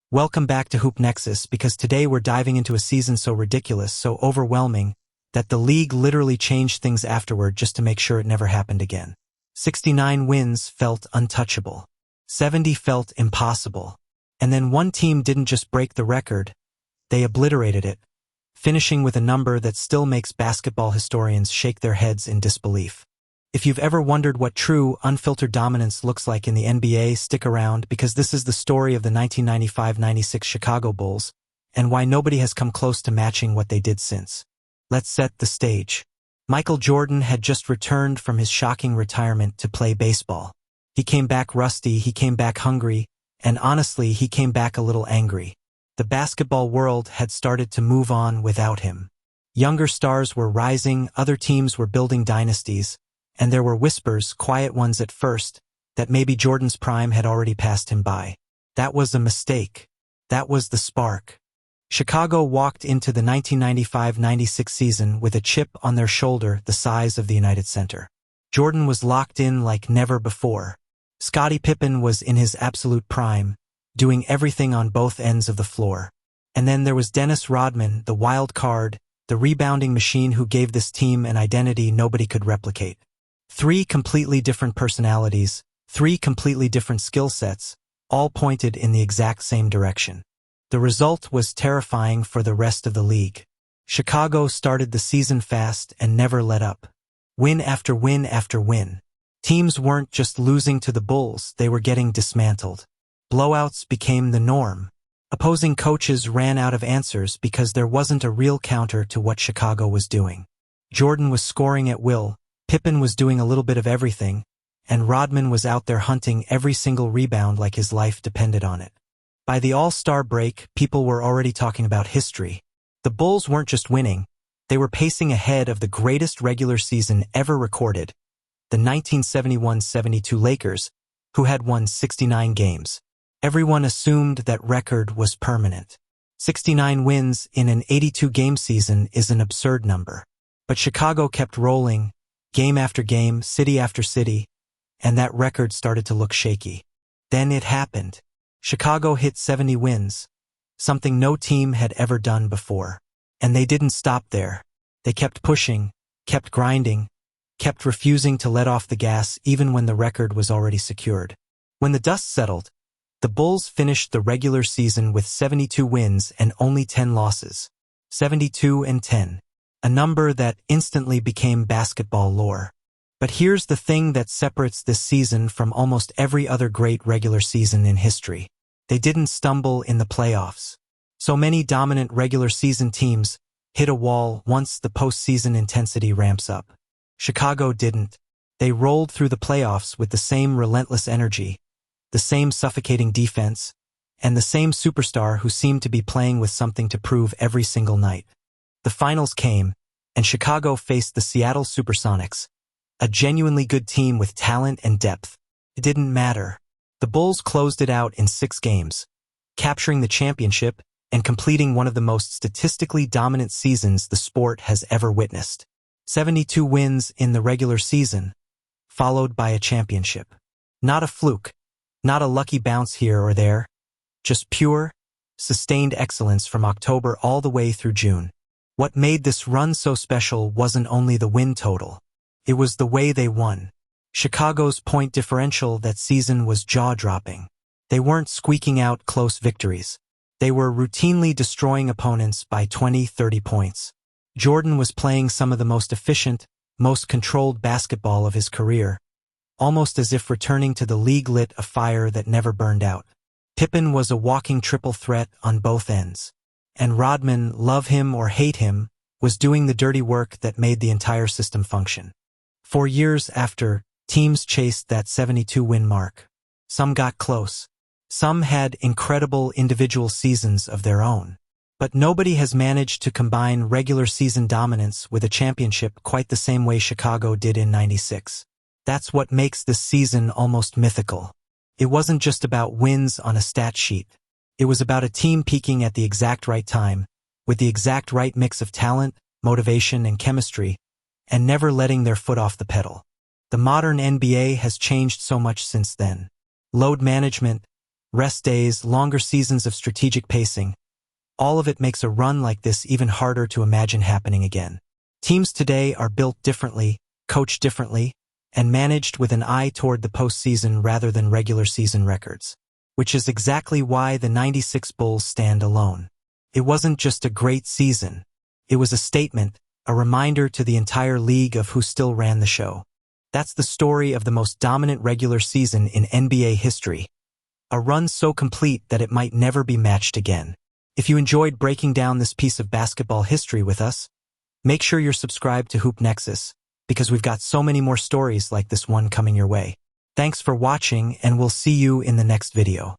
Welcome back to Hoop Nexis, because today we're diving into a season so ridiculous, so overwhelming, that the league literally changed things afterward just to make sure it never happened again. 69 wins felt untouchable. 70 felt impossible. And then one team didn't just break the record, they obliterated it, finishing with a number that still makes basketball historians shake their heads in disbelief. If you've ever wondered what true, unfiltered dominance looks like in the NBA, stick around, because this is the story of the 1995-96 Chicago Bulls, and why nobody has come close to matching what they did since. Let's set the stage. Michael Jordan had just returned from his shocking retirement to play baseball. He came back rusty, he came back hungry, and honestly, he came back a little angry. The basketball world had started to move on without him. Younger stars were rising, other teams were building dynasties, and there were whispers, quiet ones at first, that maybe Jordan's prime had already passed him by. That was a mistake. That was the spark. Chicago walked into the 1995-96 season with a chip on their shoulder the size of the United Center. Jordan was locked in like never before. Scottie Pippen was in his absolute prime, doing everything on both ends of the floor. And then there was Dennis Rodman, the wild card, the rebounding machine who gave this team an identity nobody could replicate. Three completely different personalities, three completely different skill sets, all pointed in the exact same direction. The result was terrifying for the rest of the league. Chicago started the season fast and never let up. Win after win after win. Teams weren't just losing to the Bulls, they were getting dismantled. Blowouts became the norm. Opposing coaches ran out of answers because there wasn't a real counter to what Chicago was doing. Jordan was scoring at will, Pippen was doing a little bit of everything, and Rodman was out there hunting every single rebound like his life depended on it. By the All-Star break, people were already talking about history. The Bulls weren't just winning, they were pacing ahead of the greatest regular season ever recorded, the 1971-72 Lakers, who had won 69 games. Everyone assumed that record was permanent. 69 wins in an 82-game season is an absurd number. But Chicago kept rolling, game after game, city after city, and that record started to look shaky. Then it happened. Chicago hit 70 wins, something no team had ever done before. And they didn't stop there. They kept pushing, kept grinding, kept refusing to let off the gas even when the record was already secured. When the dust settled, the Bulls finished the regular season with 72 wins and only 10 losses. 72-10. A number that instantly became basketball lore. But here's the thing that separates this season from almost every other great regular season in history. They didn't stumble in the playoffs. So many dominant regular season teams hit a wall once the postseason intensity ramps up. Chicago didn't. They rolled through the playoffs with the same relentless energy, the same suffocating defense, and the same superstar who seemed to be playing with something to prove every single night. The finals came, and Chicago faced the Seattle Supersonics, a genuinely good team with talent and depth. It didn't matter. The Bulls closed it out in 6 games, capturing the championship and completing one of the most statistically dominant seasons the sport has ever witnessed. 72 wins in the regular season, followed by a championship. Not a fluke, not a lucky bounce here or there, just pure, sustained excellence from October all the way through June. What made this run so special wasn't only the win total. It was the way they won. Chicago's point differential that season was jaw-dropping. They weren't squeaking out close victories. They were routinely destroying opponents by 20-30 points. Jordan was playing some of the most efficient, most controlled basketball of his career, almost as if returning to the league lit a fire that never burned out. Pippen was a walking triple threat on both ends. And Rodman, love him or hate him, was doing the dirty work that made the entire system function. For years after, teams chased that 72-win mark. Some got close. Some had incredible individual seasons of their own. But nobody has managed to combine regular season dominance with a championship quite the same way Chicago did in '96. That's what makes this season almost mythical. It wasn't just about wins on a stat sheet. It was about a team peaking at the exact right time, with the exact right mix of talent, motivation, and chemistry, and never letting their foot off the pedal. The modern NBA has changed so much since then. Load management, rest days, longer seasons of strategic pacing. All of it makes a run like this even harder to imagine happening again. Teams today are built differently, coached differently, and managed with an eye toward the postseason rather than regular season records. Which is exactly why the '96 Bulls stand alone. It wasn't just a great season. It was a statement, a reminder to the entire league of who still ran the show. That's the story of the most dominant regular season in NBA history. A run so complete that it might never be matched again. If you enjoyed breaking down this piece of basketball history with us, make sure you're subscribed to Hoop Nexis, because we've got so many more stories like this one coming your way. Thanks for watching, and we'll see you in the next video.